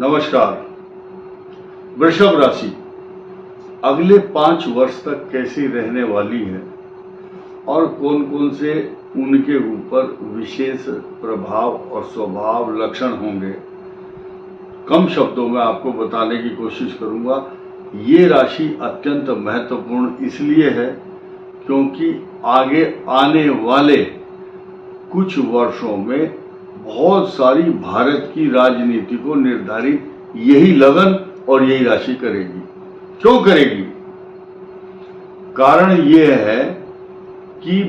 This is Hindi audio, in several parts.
नमस्कार। वृषभ राशि अगले 5 वर्ष तक कैसी रहने वाली है और कौन कौन से उनके ऊपर विशेष प्रभाव और स्वभाव लक्षण होंगे, कम शब्दों में आपको बताने की कोशिश करूंगा। ये राशि अत्यंत महत्वपूर्ण इसलिए है क्योंकि आगे आने वाले कुछ वर्षों में बहुत सारी भारत की राजनीति को निर्धारित यही लगन और यही राशि करेगी। क्यों करेगी? कारण यह है कि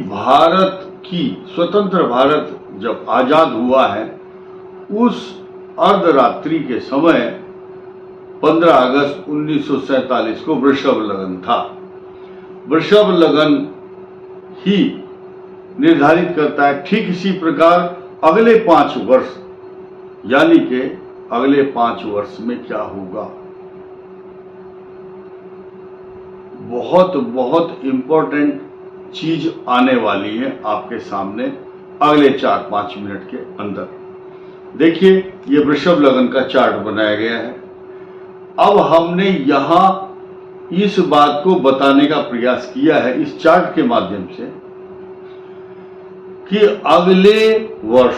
स्वतंत्र भारत जब आजाद हुआ है उस अर्धरात्रि के समय 15 अगस्त 1947 को वृषभ लगन था। वृषभ लगन ही निर्धारित करता है ठीक इसी प्रकार अगले 5 वर्ष, यानी कि अगले 5 वर्ष में क्या होगा। बहुत बहुत इंपॉर्टेंट चीज आने वाली है आपके सामने अगले 4-5 मिनट के अंदर। देखिए, ये वृषभ लगन का चार्ट बनाया गया है। अब हमने यहां इस बात को बताने का प्रयास किया है इस चार्ट के माध्यम से कि अगले वर्ष,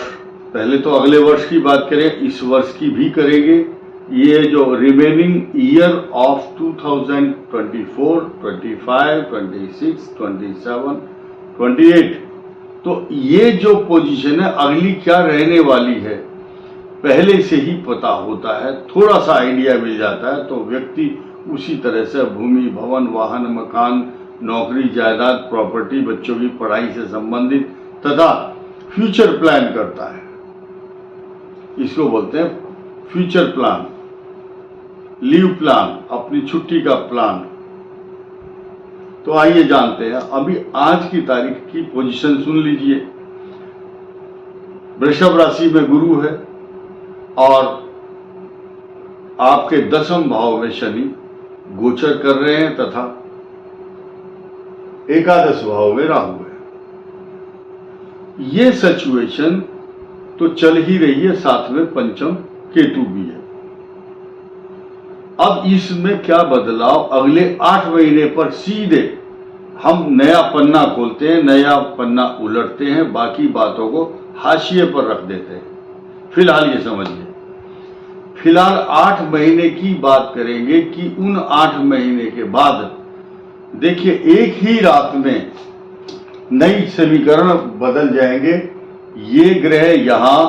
पहले तो अगले वर्ष की बात करें, इस वर्ष की भी करेंगे। ये जो रिमेनिंग ईयर ऑफ 2024, 25, 26, 27, 28, तो ये जो पोजीशन है अगली क्या रहने वाली है पहले से ही पता होता है, थोड़ा सा आइडिया मिल जाता है, तो व्यक्ति उसी तरह से भूमि, भवन, वाहन, मकान, नौकरी, जायदाद, प्रॉपर्टी, बच्चों की पढ़ाई से संबंधित तथा फ्यूचर प्लान करता है। इसको बोलते हैं फ्यूचर प्लान, लीव प्लान, अपनी छुट्टी का प्लान। तो आइए जानते हैं। अभी आज की तारीख की पोजीशन सुन लीजिए। वृषभ राशि में गुरु है और आपके 10वें भाव में शनि गोचर कर रहे हैं तथा एकादश भाव में राहु है। ये सिचुएशन तो चल ही रही है, साथ में पंचम केतु भी है। अब इसमें क्या बदलाव, अगले 8 महीने पर सीधे हम नया पन्ना खोलते हैं, नया पन्ना उलटते हैं, बाकी बातों को हाशिए पर रख देते हैं। फिलहाल ये समझिए, फिलहाल 8 महीने की बात करेंगे कि उन 8 महीने के बाद देखिए एक ही रात में नई समीकरण बदल जाएंगे। ये ग्रह यहां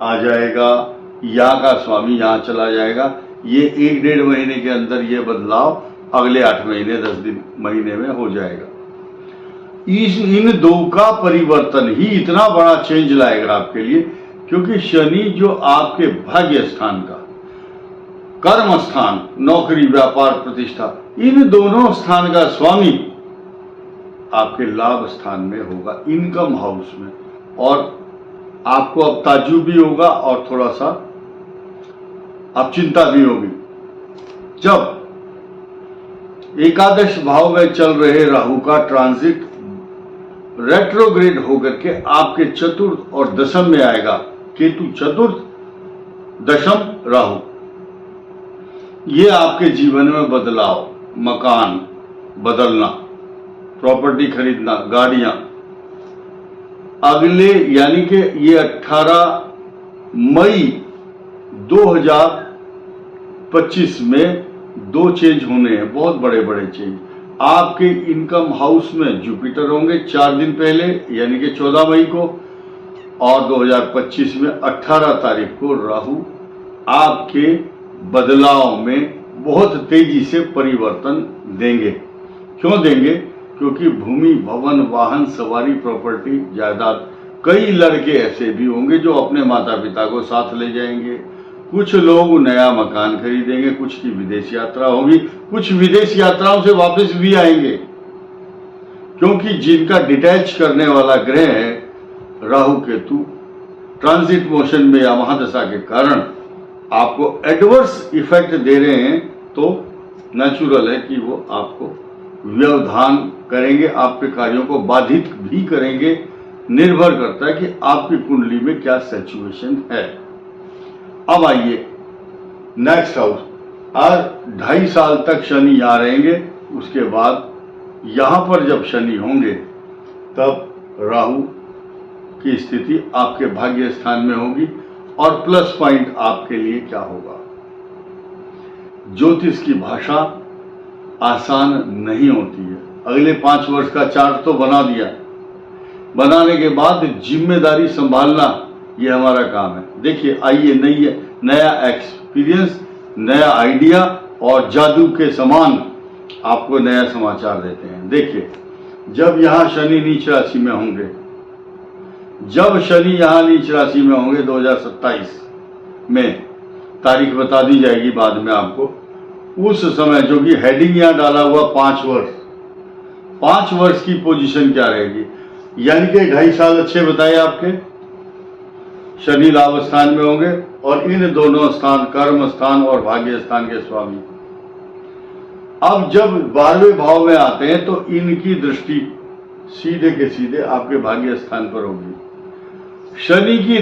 आ जाएगा, यहां का स्वामी यहां चला जाएगा। ये 1-1.5 महीने के अंदर ये बदलाव अगले 8 महीने 10 दिन महीने में हो जाएगा। इन दो का परिवर्तन ही इतना बड़ा चेंज लाएगा आपके लिए, क्योंकि शनि जो आपके भाग्य स्थान का, कर्म स्थान, नौकरी, व्यापार, प्रतिष्ठा, इन दोनों स्थान का स्वामी आपके लाभ स्थान में होगा, इनकम हाउस में। और आपको अब ताज्जुब भी होगा और थोड़ा सा अब चिंता भी होगी जब एकादश भाव में चल रहे राहु का ट्रांजिट रेट्रोग्रेड होकर के आपके चतुर्थ और दशम में आएगा। केतु चतुर्थ, दशम राहु। ये आपके जीवन में बदलाव, मकान बदलना, प्रॉपर्टी खरीदना, गाड़ियां, अगले यानी कि ये 18 मई 2025 में 2 चेंज होने हैं, बहुत बड़े बड़े चेंज। आपके इनकम हाउस में जुपिटर होंगे 4 दिन पहले, यानी कि 14 मई को, और 2025 में 18 तारीख को राहु आपके बदलाव में बहुत तेजी से परिवर्तन देंगे। क्यों देंगे? क्योंकि भूमि, भवन, वाहन, सवारी, प्रॉपर्टी, जायदाद, कई लड़के ऐसे भी होंगे जो अपने माता पिता को साथ ले जाएंगे। कुछ लोग नया मकान खरीदेंगे, कुछ की विदेश यात्रा होगी, कुछ विदेश यात्राओं से वापस भी आएंगे, क्योंकि जिनका डिटैच करने वाला ग्रह है राहु केतु ट्रांजिट मोशन में या महादशा के कारण आपको एडवर्स इफेक्ट दे रहे हैं, तो नेचुरल है कि वो आपको व्यवधान करेंगे, आपके कार्यों को बाधित भी करेंगे। निर्भर करता है कि आपकी कुंडली में क्या सिचुएशन है। अब आइए नेक्स्ट हाउस। आज 2.5 साल तक शनि यहाँ रहेंगे, उसके बाद यहाँ पर जब शनि होंगे तब राहु की स्थिति आपके भाग्य स्थान में होगी। और प्लस पॉइंट आपके लिए क्या होगा, ज्योतिष की भाषा आसान नहीं होती है। अगले 5 वर्ष का चार्ट तो बना दिया, बनाने के बाद जिम्मेदारी संभालना ये हमारा काम है। देखिए आइए नया एक्सपीरियंस, नया आइडिया और जादू के समान आपको नया समाचार देते हैं। देखिए जब यहाँ शनि नीच राशि में होंगे, जब शनि यहाँ नीच राशि में होंगे 2027 में, तारीख बता दी जाएगी बाद में आपको, उस समय जो कि हेडिंग यहाँ डाला हुआ 5 वर्ष की पोजीशन क्या रहेगी, यानी कि 2.5 साल अच्छे बताए आपके, शनि लाभ स्थान में होंगे और इन दोनों स्थान कर्म स्थान और भाग्य स्थान के स्वामी। अब जब 12वें भाव में आते हैं तो इनकी दृष्टि सीधे के सीधे आपके भाग्य स्थान पर होगी। शनि की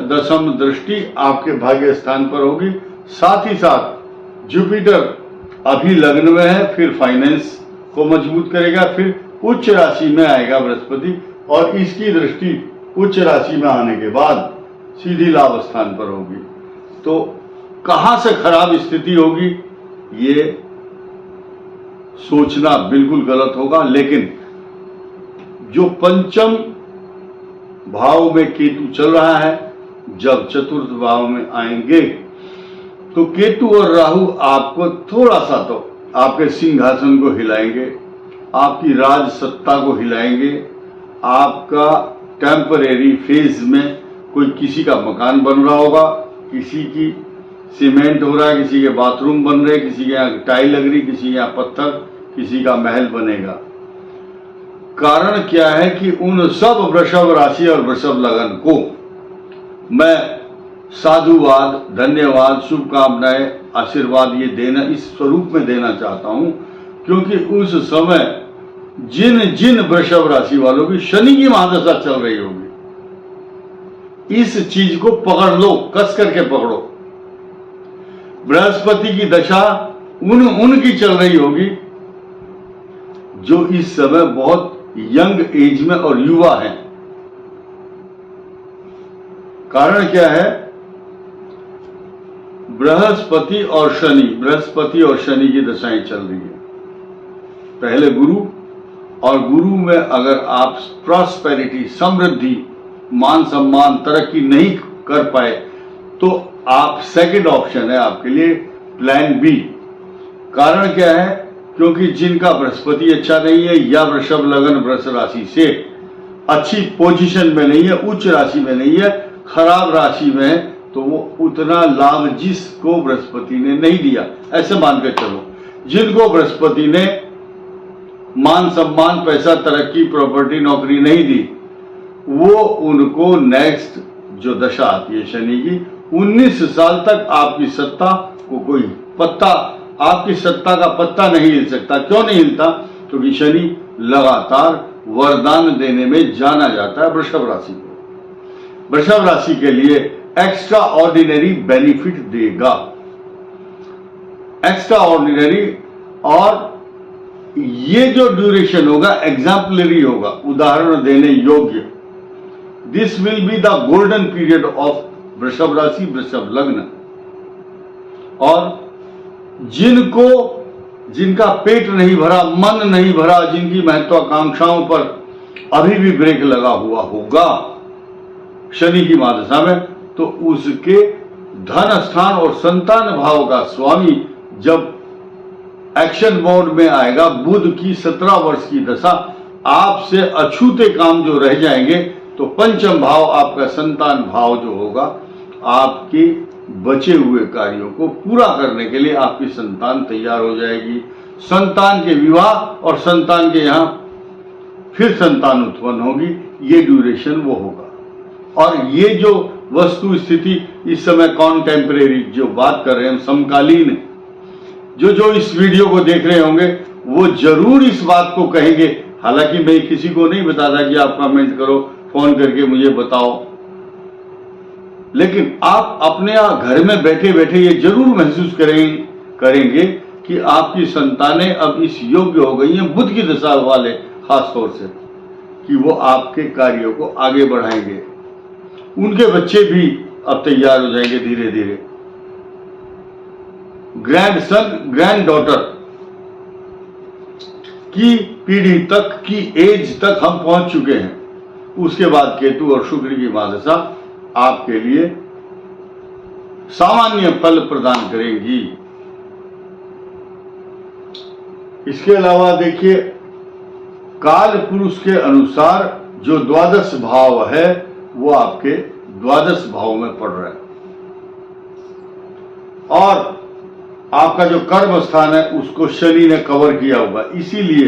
दशम दृष्टि आपके भाग्य स्थान पर होगी, साथ ही साथ जुपिटर अभी लग्न में है, फिर फाइनेंस को मजबूत करेगा, फिर उच्च राशि में आएगा बृहस्पति और इसकी दृष्टि उच्च राशि में आने के बाद सीधी लाभ स्थान पर होगी। तो कहां से खराब स्थिति होगी ये सोचना बिल्कुल गलत होगा। लेकिन जो पंचम भाव में केतु चल रहा है, जब चतुर्थ भाव में आएंगे तो केतु और राहु आपको थोड़ा सा तो आपके सिंहासन को हिलाएंगे, आपकी राज सत्ता को हिलाएंगे। आपका टेम्परेरी फेज में कोई किसी का मकान बन रहा होगा, किसी की सीमेंट हो रहा है, किसी के बाथरूम बन रहे, किसी के यहाँ टाइल लग रही, किसी के यहाँ पत्थर, किसी का महल बनेगा। कारण क्या है कि उन सब वृषभ राशि और वृषभ लगन को मैं साधुवाद, धन्यवाद, शुभकामनाएं, आशीर्वाद ये देना इस स्वरूप में देना चाहता हूं, क्योंकि उस समय जिन जिन वृषभ राशि वालों की शनि की महादशा चल रही होगी, इस चीज को पकड़ लो, कस करके पकड़ो। बृहस्पति की दशा उनकी चल रही होगी जो इस समय बहुत यंग एज में और युवा हैं। कारण क्या है, बृहस्पति और शनि की दशाएं चल रही है। पहले गुरु, और गुरु में अगर आप प्रॉस्पेरिटी, समृद्धि, मान सम्मान, तरक्की नहीं कर पाए तो आप सेकंड ऑप्शन है आपके लिए प्लान बी। कारण क्या है, क्योंकि जिनका बृहस्पति अच्छा नहीं है या वृषभ लगन वृष राशि से अच्छी पोजीशन में नहीं है, उच्च राशि में नहीं है, खराब राशि में है, तो वो उतना लाभ जिसको बृहस्पति ने नहीं दिया, ऐसे मानकर चलो। जिनको बृहस्पति ने मान सम्मान, पैसा, तरक्की, प्रॉपर्टी, नौकरी नहीं दी, वो उनको नेक्स्ट जो दशा आती है शनि की, 19 साल तक आपकी सत्ता को कोई पत्ता, आपकी सत्ता का पत्ता नहीं हिल सकता। क्यों नहीं हिलता? क्योंकि शनि लगातार वरदान देने में जाना जाता है वृषभ राशि को। वृषभ राशि के लिए एक्स्ट्रा ऑर्डिनरी बेनिफिट देगा, एक्स्ट्रा ऑर्डिनरी, और ये जो ड्यूरेशन होगा एग्जाम्पलरी होगा, उदाहरण देने योग्य। This will be the golden period of वृषभ राशि, वृषभ लग्न। और जिनका पेट नहीं भरा, मन नहीं भरा, जिनकी महत्वाकांक्षाओं पर अभी भी ब्रेक लगा हुआ होगा शनि की महादशा में, तो उसके धन स्थान और संतान भाव का स्वामी जब एक्शन मोड में आएगा, बुध की 17 वर्ष की दशा, आपसे अछूते काम जो रह जाएंगे, तो पंचम भाव आपका संतान भाव जो होगा, आपके बचे हुए कार्यों को पूरा करने के लिए आपकी संतान तैयार हो जाएगी। संतान के विवाह और संतान के यहाँ फिर संतान उत्पन्न होगी, ये ड्यूरेशन वो होगा। और ये जो वस्तु स्थिति इस समय कॉन्टेम्परेरी जो बात कर रहे हैं, समकालीन, जो इस वीडियो को देख रहे होंगे वो जरूर इस बात को कहेंगे। हालांकि मैं किसी को नहीं बताता कि आप कमेंट करो, फोन करके मुझे बताओ, लेकिन आप अपने घर में बैठे बैठे ये जरूर महसूस करेंगे कि आपकी संतानें अब इस योग्य हो गई हैं, बुध की दशा वाले खास तौर से, कि वो आपके कार्यों को आगे बढ़ाएंगे। उनके बच्चे भी अब तैयार हो जाएंगे धीरे धीरे। ग्रैंडसन ग्रैंड डॉटर की पीढ़ी तक की एज तक हम पहुंच चुके हैं। उसके बाद केतु और शुक्र की महादशा आपके लिए सामान्य फल प्रदान करेंगी। इसके अलावा देखिए, काल पुरुष के अनुसार जो द्वादश भाव है वो आपके द्वादश भाव में पड़ रहा है, और आपका जो कर्म स्थान है उसको शनि ने कवर किया हुआ। इसीलिए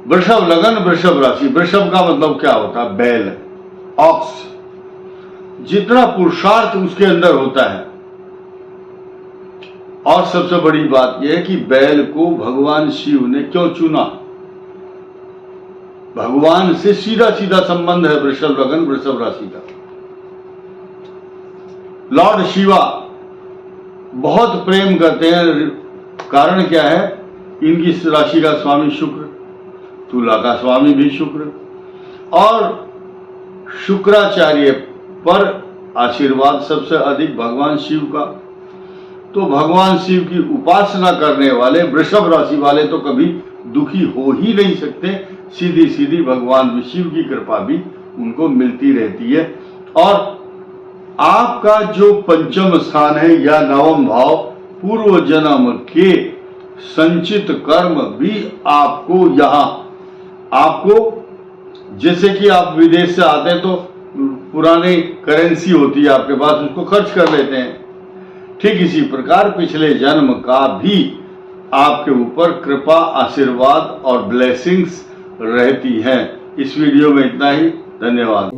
वृषभ लगन, वृषभ राशि, वृषभ का मतलब क्या होता है? बैल, ऑक्स। जितना पुरुषार्थ उसके अंदर होता है, और सबसे बड़ी बात यह है कि बैल को भगवान शिव ने क्यों चुना? भगवान से सीधा सीधा संबंध है वृषभ लगन, वृषभ राशि का। लॉर्ड शिवा बहुत प्रेम करते हैं। कारण क्या है? इनकी राशि का स्वामी शुक्र, तुला का स्वामी भी शुक्र, और शुक्राचार्य पर आशीर्वाद सबसे अधिक भगवान शिव का। तो भगवान शिव की उपासना करने वाले वृषभ राशि वाले तो कभी दुखी हो ही नहीं सकते। सीधी सीधी भगवान शिव की कृपा भी उनको मिलती रहती है। और आपका जो पंचम स्थान है या नवम भाव, पूर्व जन्म के संचित कर्म भी आपको यहां, आपको जैसे कि आप विदेश से आते हैं तो पुरानी करेंसी होती है आपके पास, उसको खर्च कर लेते हैं। ठीक इसी प्रकार पिछले जन्म का भी आपके ऊपर कृपा, आशीर्वाद और ब्लेसिंग्स रहती हैं। इस वीडियो में इतना ही। धन्यवाद।